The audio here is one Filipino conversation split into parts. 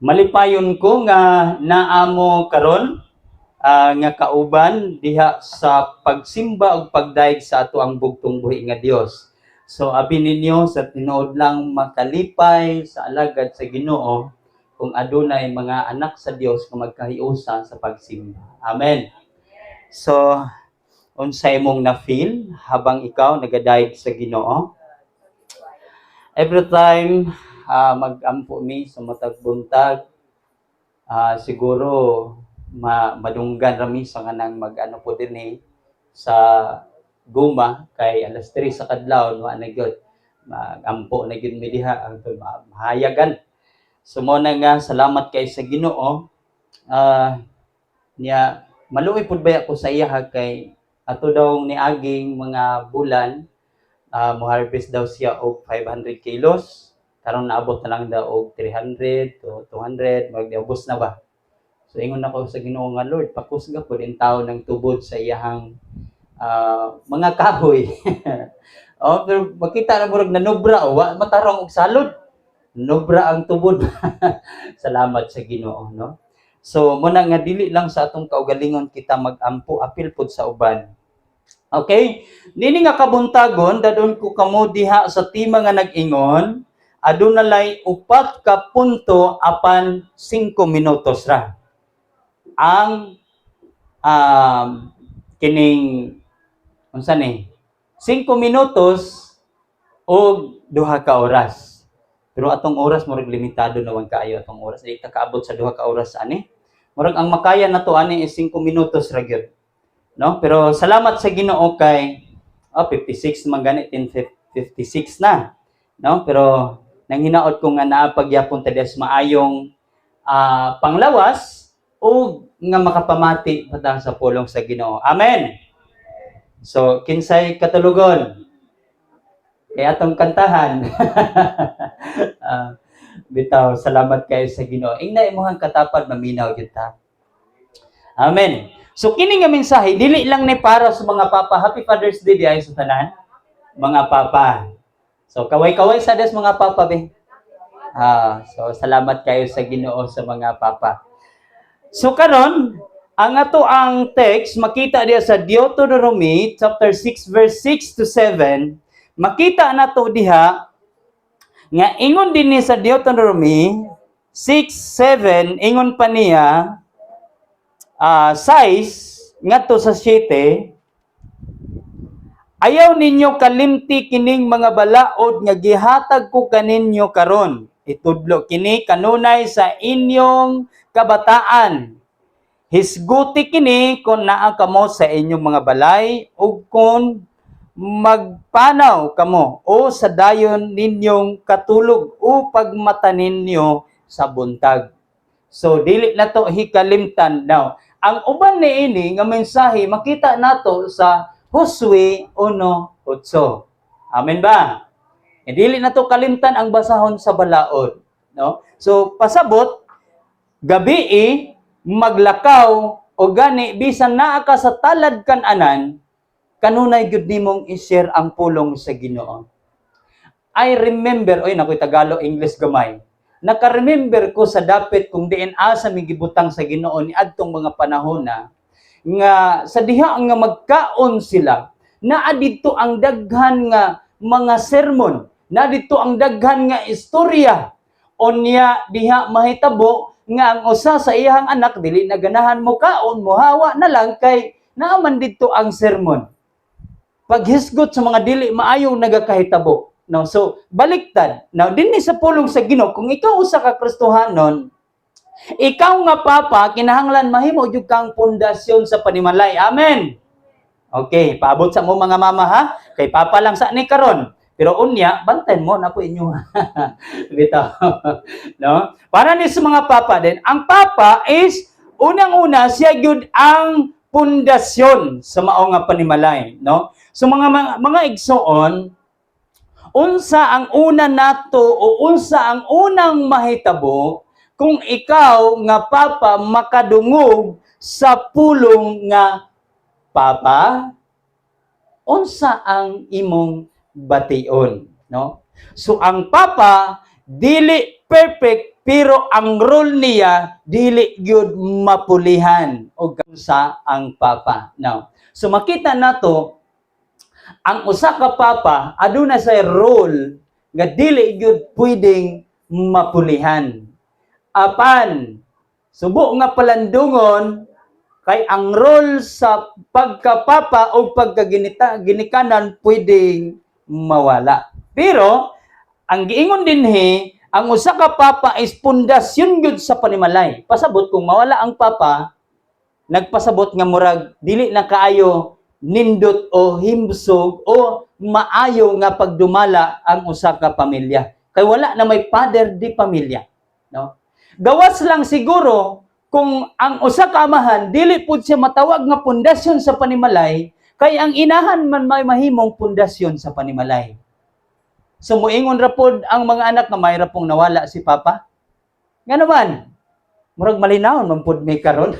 Malipayon ko nga naamo karon nga kauban diha sa pagsimba ug pagdaig sa ato ang bugtong buhi nga Dios. So abi ninyo sa tinuod lang makalipay sa alagad sa Ginoo kung adunay mga anak sa Dios nga magkahiusa sa pagsimba. Amen. So unsay imong na-feel habang ikaw nagadaig sa Ginoo? Every time mag-ampo mi sa matag buntag, siguro madunggan rami sa kanang mag-ano po din sa guma kay alas 3 sa kadlaw wa na gyud mag-ampo na gyud mi diha ang mahayagan. So mo na nga salamat kay sa Ginoo niya maluoy pud baya ko sa iya kay ato daw niaging mga bulan mo harvest daw siya og 500 kilos. Karon naabot na lang daw og 300 to 200, magdiubos na ba? So ingon ako sa Ginoo nga Lord, pakusga pud in tawo ng tubod sa iyahang mga kahoy. Pero makita na murag nanobra wa matarong og salod. Nobra ang tubod. Salamat sa Ginoo, no? So muna nga dili lang sa atong kaugalingon kita mag-ampo apil pud sa uban. Okay? Nini nga kabuntagon dadon ko kamo diha sa tema nga nag-ingon adunay 4 ka punto apan 5 minutos ra. Ang kining unsa ni 5 minutos o 2 ka oras. Pero atong oras murag limitado naman kaayo atong oras. Di ta kaabot sa 2 ka oras ani. Murag ang makaya nato ani is 5 minutos ra gyud. No? Pero salamat sa Ginoo kay 56 man gani 10:56 na. No? Pero nang hinaot ko nga naa pagyapon ta des maayong panglawas o nga makapamati patang sa pulong sa Ginoo. Amen. So kinsay katulugon? Kay atong kantahan. Bitaw, salamat kayo sa Ginoo. Ingna imong katapad maminaw gyud ta. Amen. So kini nga mensahe dili lang ni para sa mga papa. Happy Father's Day diay sa tanan. Mga papa. So kaway-kaway sa des mga papa be. So salamat kayo sa Ginoo sa mga papa. So karon ang ato ang text makita diha sa Deuteronomy chapter 6 verse 6 to 7. Makita nato diha nga ingon din ni sa Deuteronomy 6:7 ingon pa niya 6 ngadto sa 7, ayaw ninyo kalimti kining mga balaod nga gihatag ko kaninyo karon. Itudlo kini kanunay sa inyong kabataan. Hisguti kini kung naa kamo sa inyong mga balay ug kung magpanaw kamo o sa dayon ninyong katulog o pagmata ninyo sa buntag. So dili na to hikalimtan now. Ang uban niini nga mensahe makita nato sa Josue 1:8. Amen ba? Dili na to kalimtan ang basahon sa balaod, no? So pasabot gabi maglakaw o gani bisan naa ka sa talad kan-anan kanunay gyud nimong i-share ang pulong sa Ginoo. I remember, nakoy Tagalog English gamay. Naka-remember ko sa dapit kung diin asa mi gibutang sa Ginoo ni adtong mga panahon nga sa diha nga magkaon sila naa didto ang daghan nga mga sermon, na didto ang daghan nga istorya unya diha mahitabo nga ang usa sa iyang anak dili na ganahan mo kaon mohawa na lang kay naaman didto ang sermon. Paghisgot sa mga dili maayong nagakahitabo. No, so baliktad. Now dinhi sa pulong sa Ginoo, kung ikaw usa ka Kristohanon, ikaw nga papa kinahanglan mahimo jud kang pundasyon sa panimalay. Amen. Okay, paabot sa mo mga mama ha. Kay papa lang sa ni karon. Pero unya, bantayan mo na po inyo. Bitaw. No? Para ni sa mga papa din, ang papa is unang-una siya gyud ang pundasyon sa mao nga panimalay, no? So mga igsoon, unsa ang una nato o unsa ang unang mahitabo kung ikaw nga papa makadungog sa pulong nga papa, unsa ang imong bation, no? So ang papa dili perfect pero ang role niya dili gyud mapulihan og sa ang papa. Now, so makita nato ang usa ka papa aduna say role nga dili gyud pwedeng mapulihan. Apan subo nga palandungon kay ang role sa pagkapapa o pagkaginikanan pwedeng mawala. Pero ang giingon dinhi, ang usa ka papa is pundasyon gyud sa panimalay. Pasabot kung mawala ang papa, nagpasabot nga murag dili na kaayo nindot o himsog o maayo nga pagdumala ang usa ka pamilya. Kay wala na may father di pamilya, no? Gawas lang siguro kung ang usa ka amahan dili pud siya matawag nga pundasyon sa panimalay, kay ang inahan man may mahimong pundasyon sa panimalay. So moingon ra pod ang mga anak nga mayra pong nawala si papa. Nga naman, murag malinaw man pud may karon.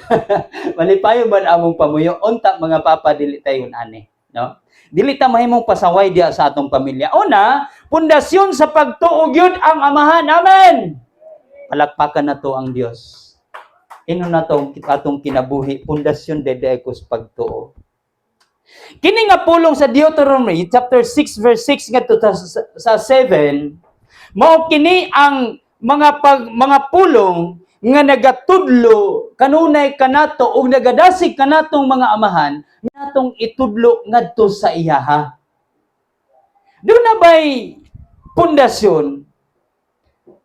Malipayo man among pamuyo unta mga papa dili tayon ani, no? Dili ta mahimong pasaway diya sa atong pamilya. Una, pundasyon sa pagtuo gyud ang amahan. Amen. Palakpakan na to ang Dios. Ino na to atong kinabuhi, pundasyon dede ko sa pagtuo. Kini nga pulong sa Deuteronomy chapter 6 verse 6 ngadto sa 7, mao kini ang mga pulong nga nagatudlo kanunay kanato ug nagadasig kanatong mga amahan natong itudlo ngadto sa iyaha. Doon na ba'y pundasyon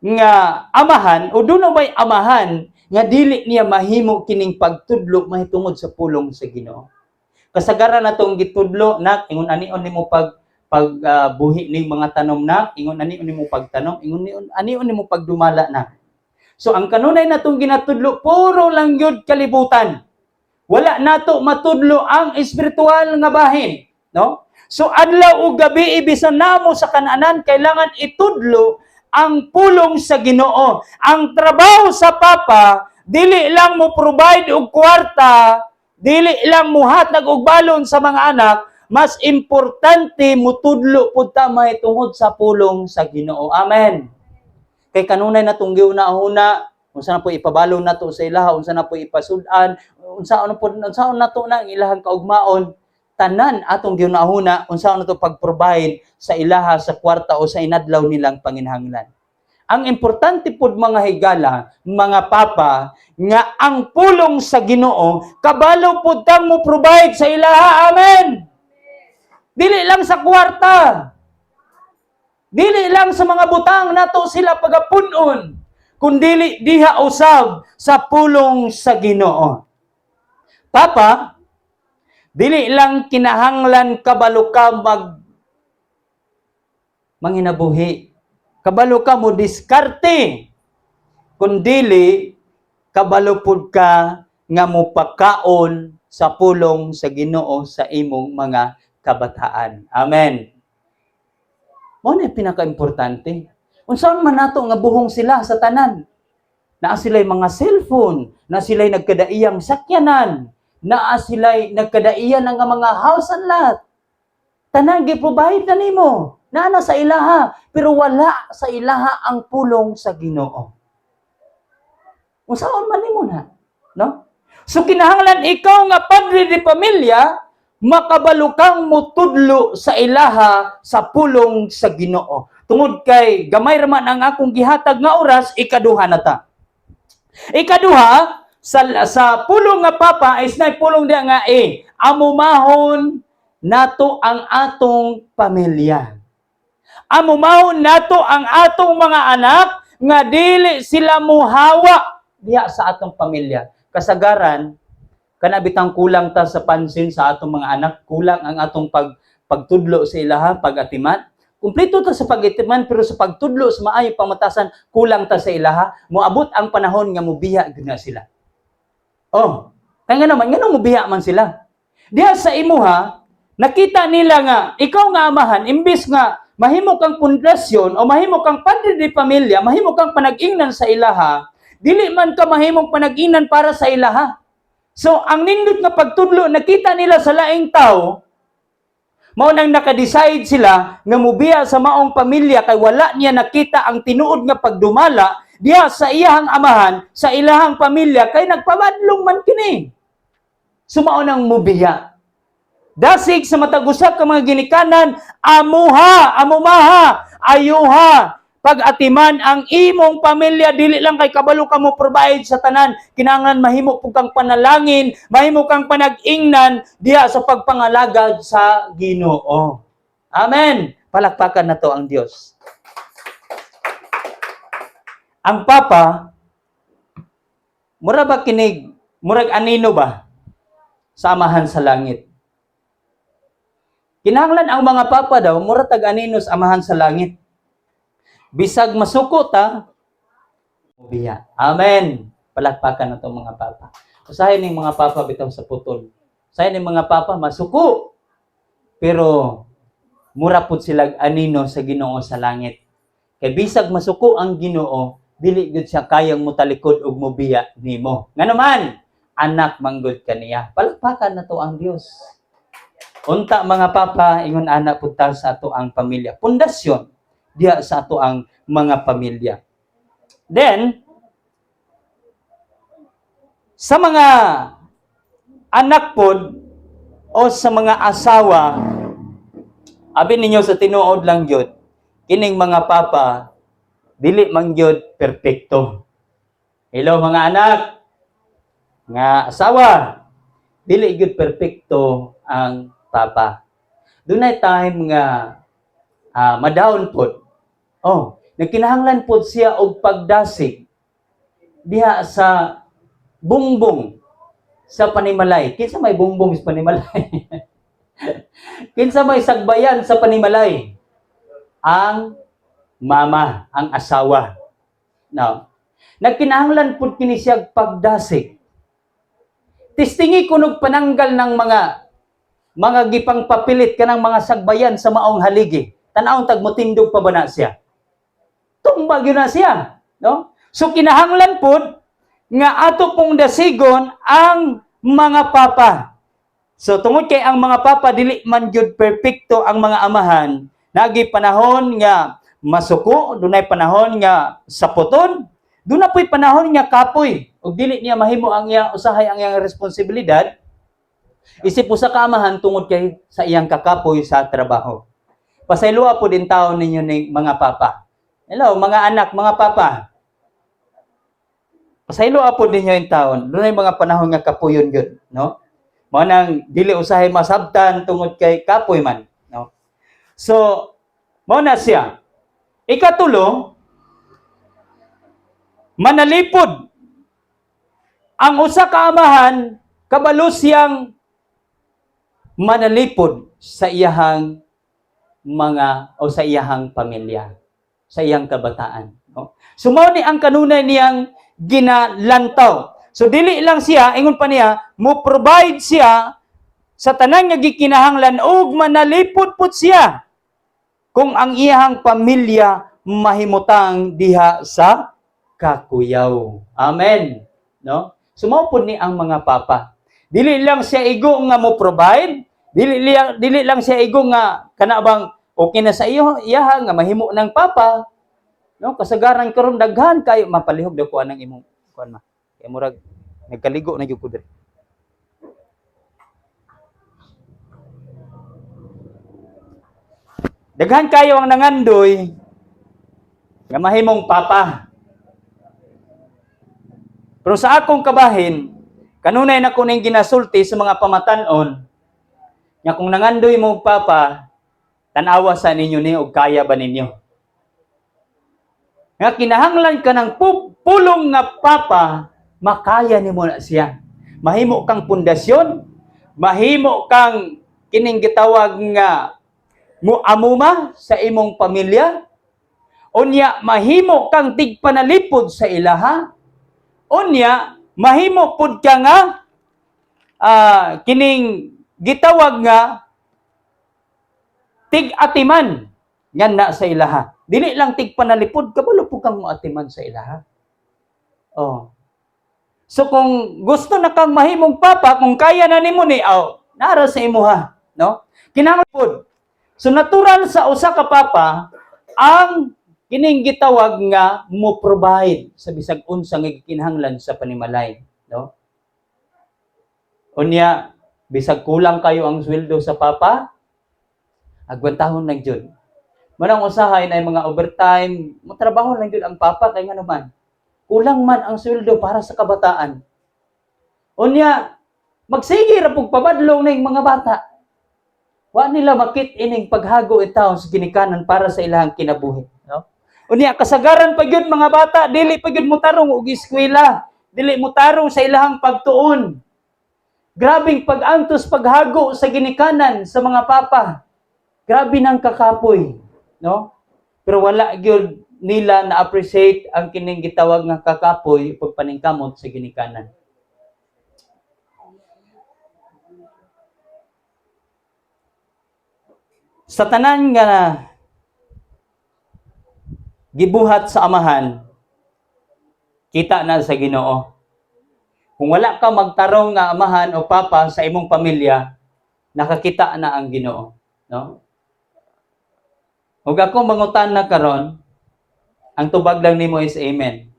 nga amahan o doon na ba'y amahan nga dili niya mahimo kining pagtudlo mahitungod sa pulong sa Ginoo. Kasagaran natong gitudlo nak ingon anion nimo buhi ning mga tanom na, ingon anion nimo pagtanom, ingon anion nimo pagdumala na. So ang kanunay natong ginatudlo puro lang gyud kalibutan. Wala nato matudlo ang espiritual nga bahin, no? So adlaw ug gabi bisan namo sa kananan kailangan itudlo ang pulong sa Ginoo. Ang trabaho sa papa dili lang mo provide og kwarta, dili lang muhatag og balon sa mga anak, mas importante mutudlo pud ta mahitungod sa pulong sa Ginoo. Amen. Kay kanunay natong giuna-una, unsa na po ipabalo nato sa ilaha, unsa na po ipasud-an, unsaon nato na ang ilahang kaugmaon, tanan atong giuna-una, unsaon nato pag-provide sa ilaha sa kwarta o sa inadlaw nilang panginahanglan. Ang importante pud mga higala, mga papa, nga ang pulong sa Ginoo kabalo pud tang mo provide sa ilaha. Amen. Dili lang sa kwarta. Dili lang sa mga butang nato sila pagapunon, kundi diha usab sa pulong sa Ginoo. Papa, dili lang kinahanglan kabalo ka manginabuhi. Kabalo ka mo diskarte. Kundili kabalo pud ka nga mo pagkaon sa pulong sa Ginoo sa imong mga kabataan. Amen. Mao na pinaka-importante. Unsaon man nato nga buhong sila sa tanan? Naa sila'y mga cellphone, na sila'y nagkadaiyang sakyanan, naa sila'y nagkadaiyan nga mga house and lot. Tanan gi-provide na nimo. Naa sa ilaha, pero wala sa ilaha ang pulong sa Ginoo. Unsaon man nimo na, no? So kinahanglan ikaw nga padre di pamilya, makabalo kang mutudlo sa ilaha sa pulong sa Ginoo. Tungod kay gamay ra man ang akong gihatag nga oras, ikaduha na ta. Ikaduha sa pulong nga papa is na pulong dia nga amumahon nato ang atong pamilya. Amumahon nato ang atong mga anak nga dili sila muhawa diha sa atong pamilya. Kasagaran kanabitang kulang ta sa pansin sa atong mga anak, kulang ang atong pagtudlo sa ilaha, pag-atiman. Kumpleto ta sa pag-atiman pero sa pagtudlo sa maayong pamatasan, kulang ta sa ilaha. Moabot ang panahon nga mubiya gyud na sila. Oh, kaya nga naman mubiya man sila. Diha sa imuha, nakita nila nga ikaw nga amahan imbis nga mahimo kang pundasyon o mahimo kang padre di pamilya, mahimo kang panag-ingnan sa ilaha, dili man ka mahimong panag-ingnan para sa ilaha. So, ang nindot nga pagtudlo, nakita nila sa laing tao, mao nang nakadecide sila nga mubiya sa maong pamilya kay wala niya nakita ang tinuod nga pagdumala diha sa iyahang amahan, sa ilahang pamilya, kay nagpabadlong man kini. Sumao nang mubiya. Dasig sa matag usa ka mga ginikanan, amumaha, ayuha, pag-atiman ang imong pamilya, dili lang kay kabalo ka mo provide sa tanan, kinahanglan mahimo pug kang panalangin, mahimo kang panag-ingnan diha sa pagpangalagad sa Ginoo. Amen. Palakpakan na to ang Dios. Ang papa, mura ba kinig, murag anino ba sa amahan sa langit? Kinahanglan ang mga papa daw, mura tag-anino sa amahan sa langit. Bisag masuko ta, mubiya. Amen. Palakpakan na to mga papa. Usahay ning mga papa bitaw sa putol. Usahay ning mga papa masuko. Pero mura pud sila anino sa Ginoo sa langit. Kay bisag masuko ang Ginoo, dili gud siya kayang mutalikod og mubiya nimo. Nganuman, anak manggod kaniya. Palakpakan na to ang Dios. Unta mga papa, ingon anak punta sa ato ang pamilya. Pundasyon diha sa ato ang mga pamilya. Then, sa mga anak pod o sa mga asawa, abi ninyo sa tinuod lang gyud, kining mga papa, dili man gyud perpekto. Hello mga anak, nga asawa, dili gyud perpekto ang papa. Dunay time nga madaon pod. Oh, nagkinahanglan pod siya og pagdasig diha sa bungbong sa panimalay. Kinsa may bungbong sa panimalay? Kinsa may sagbayan sa panimalay? Ang mama, ang asawa. Now, nagkinahanglan pod kini siya pagdasig. Tistingi kunog pananggal ng mga gipang papilit kanang mga sagbayan sa maong haligi. Tanawon tagmotindog pa ba na siya? Tumbag yun na siya, no? So kinahanglan pod nga ato pong dasigon ang mga papa. So tungod kay ang mga papa dili man gyud perpekto ang mga amahan, nagi panahon nga masuko, dunay panahon nga saputon, dunay po'y panahon nga kapoy ug dili niya mahimo ang iyang usahay ang iyang responsibilidad. Isip usa ka amahan tungod kay sa iyang kakapoy sa trabaho. Pasayloa po din taon ninyo ng mga papa. Hello, mga anak, mga papa. Pasayloa po ninyo yung taon. Doon ay mga panahon nga kapuyon yun, no? Mga nang dili usahay masabtan tungod kay kapoy man, no? So, mo na siya. Ikatulo, manalipod. Ang usa ka amahan, kabalo siyang manalipod sa iyahang mga o sa iyahang pamilya, sa iyang kabataan, no? So mao ni ang kanunay niyang ginalantaw. So dili lang siya, ingon pa niya, mo provide siya sa tanan nga gikinahanglan ug manalipod pud siya kung ang iyahang pamilya mahimutang diha sa kakuyaw. Amen, no? So mao pud ni ang mga papa. Dili lang siya igo nga mo provide, dili lang siya igo nga kana bang okay na sa iyo iyaha nga mahimo ng papa, no? Kasagaran karon daghan kayo mapalihog daw ko anang imong kuan ma. Kay murag nagkaligo na gyud ko diri. Daghan kayo ang nangandoy nga mahimong papa. Pero sa akong kabahin, kanunay na ko ning ginasulti sa mga pamatan-on nga kung nangandoy mo papa, tanawa sa ninyo ni og kaya ba ninyo? Nga kinahanglan ka ng pulong nga papa, makaya nimo na siya. Mahimo kang pundasyon, mahimo kang kining gitawag nga muamuma sa imong pamilya, unya mahimo kang tigpanalipod sa ilaha, unya mahimo pud ka nga kining gitawag nga tig-atiman ngan na sa ilaha. Dili lang tigpanalipod, kabalo pud kang moatiman sa ilaha. Oh. So kung gusto na kang mahimong papa, kung kaya na nimo ni nara sa imuha, no? Kinahanglan pud. So natural sa usa ka papa ang kining gitawag nga mo provide sa bisag unsa nga gikinahanglan sa panimalay, no? Unya bisag kulang kayo ang sweldo sa papa, agwantahon lang jud. Manang usahay na mga overtime, motrabaho lang jud ang papa kay nga naman. Kulang man ang sweldo para sa kabataan. Unya magsige ra pug pabadlong ning mga bata. Wa nila makit ining paghago itaw sa ginikanan para sa ilang kinabuhi, no? Unya kasagaran pa gyud mga bata, dili pa gyud mo tarong og eskwela, dili mo tarong sa ilahang pagtuon. Grabing pag-antos paghago sa ginikanan sa mga papa. Grabe nang kakapoy, no? Pero wala gyud nila na appreciate ang kining gitawag nga kakapoy pagpaningkamot sa ginikanan. Sa tanan nga gibuhat sa amahan, kita na sa Ginoo. Kung wala ka magtarong nga amahan o papa sa imong pamilya, nakakita na ang Ginoo, no? Ug ako mangutan na karon, ang tubag lang nimo is amen.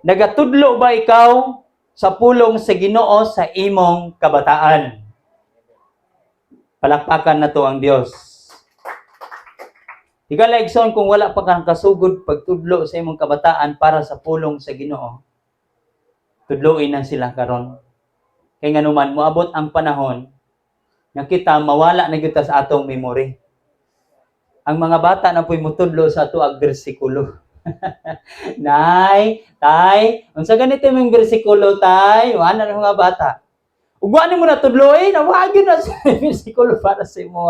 Nagatudlo ba ikaw sa pulong sa Ginoo sa imong kabataan? Palakpakan na to ang Dios. Igalaigson kung wala pa kang kasugod pagtudlo sa imong kabataan para sa pulong sa Ginoo, tudloin na sila karon. Kay nganuman moabot ang panahon nga kita mawala na gyud sa atong memory. Ang mga bata na po'y mutudlo sa ato ag bersikulo. Nay, tay, unsa ganito yung bersikulo, tay? Wala na mga bata. Ugwa ni mo na tudloy, nawag yun na sa bersikulo para sa imo.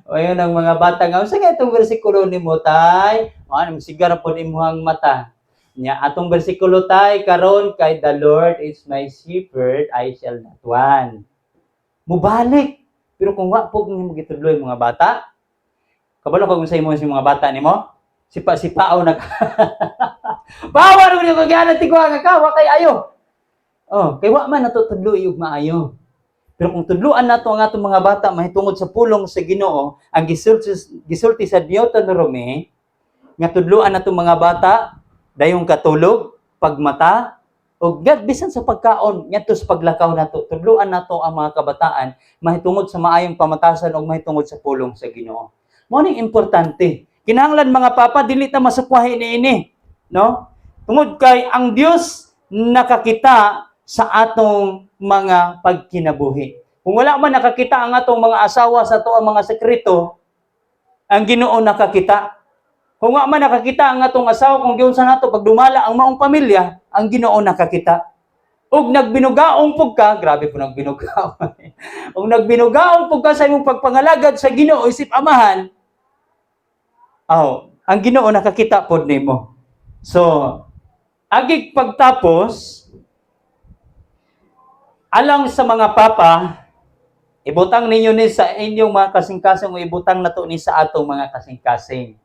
O yun ang mga bata nga, unsa nga itong bersikulo ni mo, tay? Sigara po ni mo ang mata. Nya atong bersikulo, tay, karon kay the Lord is my shepherd, I shall not want. Mubalik. Pero kung wa po mo gitudloy mga bata, kabalo kung sa imo mga bata nimo, sipa-sipao na ka. Bawar mo niyo kagyan tigwa nga ka, wa kay ayo. Oh, kay wa man natutudloy ug maayo. Pero kung tudluan nato ang atong mga bata mahitungod sa pulong sa Ginoo, ang gisulti sa Deuteronomy nga tudluan nato mga bata dayong katulog, pagmata, ug bisan sa pagkaon ngadto sa paglakaw nato, tudluan nato ang mga kabataan mahitungod sa maayong pamatasan ug mahitungod sa pulong sa Ginoo. Mao ni importante. Kinahanglan mga papa dili ta masukwahi niini, no? Tungod kay ang Dios nakakita sa atong mga pagkinabuhi. Kung wala man nakakita ang atong mga asawa sa ato ang mga sekreto, ang Ginoo nakakita. Kung nga man nakakita ang atong asawa kung giunsa nato pagdumala ang maong pamilya, ang Ginoo nakakita. Ug nagbinugaong pug ka, grabe po nagbinugaong. Ug nagbinugaong pug ka sa imong pagpangalagad sa Ginoo isip amahan, ang Ginoo nakakita pod nimo. So, agig pagtapos, alang sa mga papa, ibutang ninyo ni sa inyong mga kasing-kasing o ibutang nato ni sa atong mga kasing-kasing.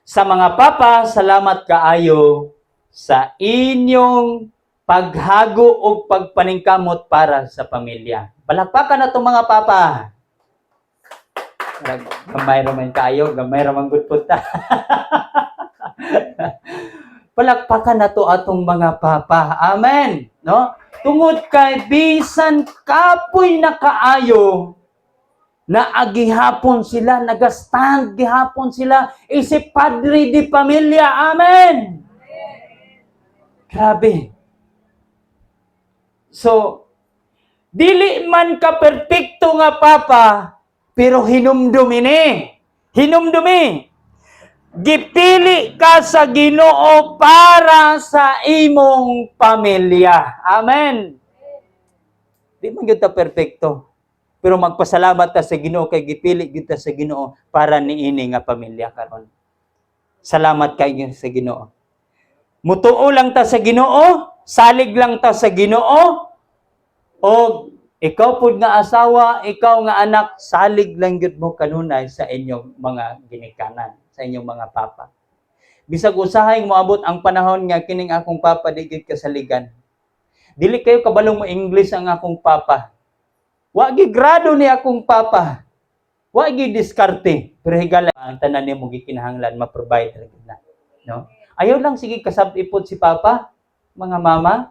Sa mga papa, salamat kaayo sa inyong paghago o pagpaningkamot para sa pamilya. Palakpakan na itong mga papa. Gamay raman kayo, gamay raman good punta. Palakpakan na to atong mga papa. Amen. No? Tungod kay bisan kapoy na kaayo na agihapon sila, nagastand gihapon sila, isip padre di pamilya. Amen. Grabe. So, dili man ka perpekto nga papa, pero hinumdumi ni. Hinumdumi. Gipili ka sa Ginoo para sa imong pamilya. Amen. Di man gyud ta perpekto. Pero magpasalamat ta sa Ginoo kay gipili gyud ta sa Ginoo para niini nga pamilya karon. Salamat kay sa Ginoo. Mutuo lang ta sa Ginoo, salig lang ta sa Ginoo, o ikaw pud nga asawa, ikaw nga anak, salig lang gyud mo kanunay sa inyong mga ginikanan, sa inyong mga papa. Bisag usahay moabot ang panahon nga kining akong papa di gyud kasaligan. Dili kayo kabalong mo English ang akong papa. Wa gyud grado ni akong papa. Wa gyud diskarte, pero higala ang tanan nimo gikinahanglan ma-provide ra gyud na, no? Ayaw lang sige kasab-ipot si Papa, mga mama.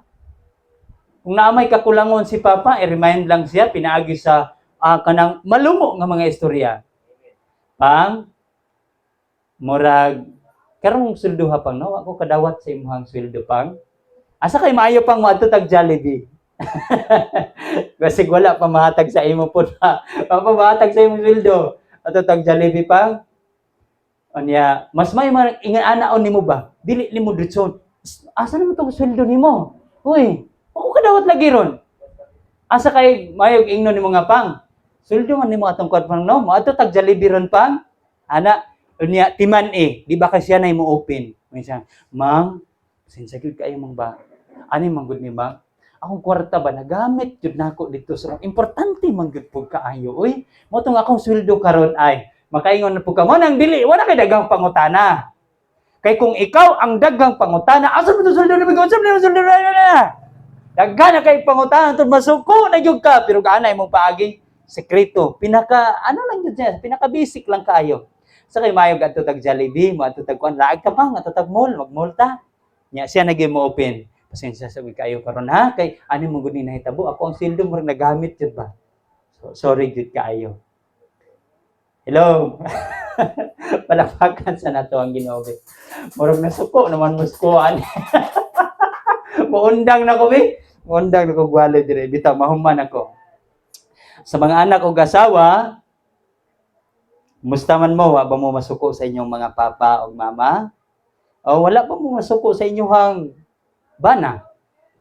Kung naamay kakulangon si Papa, i-remind lang siya pinaagi sa kanang malumo nga mga istorya. Pang murag karong sweldo ha pang no, ako kadawat sa imong sweldo pang. Asa kay maayo pang moadto tag Jollibee. Kasi wala pa mahatag sa imo po na. Mahatag sa imong sweldo. Ato tag Jollibee pang. Anya, mas may ingan-anaon nimo ba? Dili nimo ditson. Asa naman tong sweldo nimo? Uy, ako kadawat lagi ron. Asa kay mayog ingnon nimo nga pang? Sweldo man nimo atong kod pang no. Moadto tag Jollibee ron pang. Ana, unya timan di ba kasi siya na mo open. Minsan, "Mang, sinsa gyud kayo mang ba? Ani man gud ni Mang? Akong kwarta ba nagamit jud nako dito sa importante man gud pud kaayo oy. Mo tong akong sweldo karon ay makaingon na pud ka mo nang dili wala kay daghang pangutana. Kay kung ikaw ang daghang pangutana, asa mo to sweldo ni Bigon? Asa mo sweldo na? Daghan na kay pangutana tud masuko na gyud ka pero gaanay mong paagi sekreto. Pinaka ano lang gyud siya, pinaka basic lang kaayo. Sa kay mayog adto tag Jollibee, mo adto tag kuan, laag ka pang adto tag mall, mag-mall ta. Nya siya naging mo open. Pasensya sa kayo karon ha kay ani mo gud ni nahitabo ako ang sweldo mo nagamit jud ba. So, sorry jud kaayo. Hello. Palakpakan sa nato ang Ginoo. Murag nasuko naman muskuan. Muundang na ko be. Muundang na ko gwalo dire bitaw mahuman ako. Sa mga anak o asawa, musta man mo, wa ba mo masuko sa inyong mga papa o mama? O wala ba mo masuko sa inyong bana?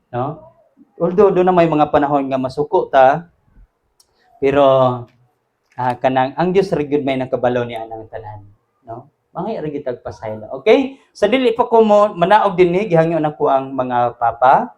No? Although doon na may mga panahon nga masuko ta, pero kanang ang Dios ra gyud may nakabalo ni anang tanan, no? Mga ra gyud tagpasaylo. Okay? Sa dili pa ko mo manaog dinhi gihangyo nako ang mga papa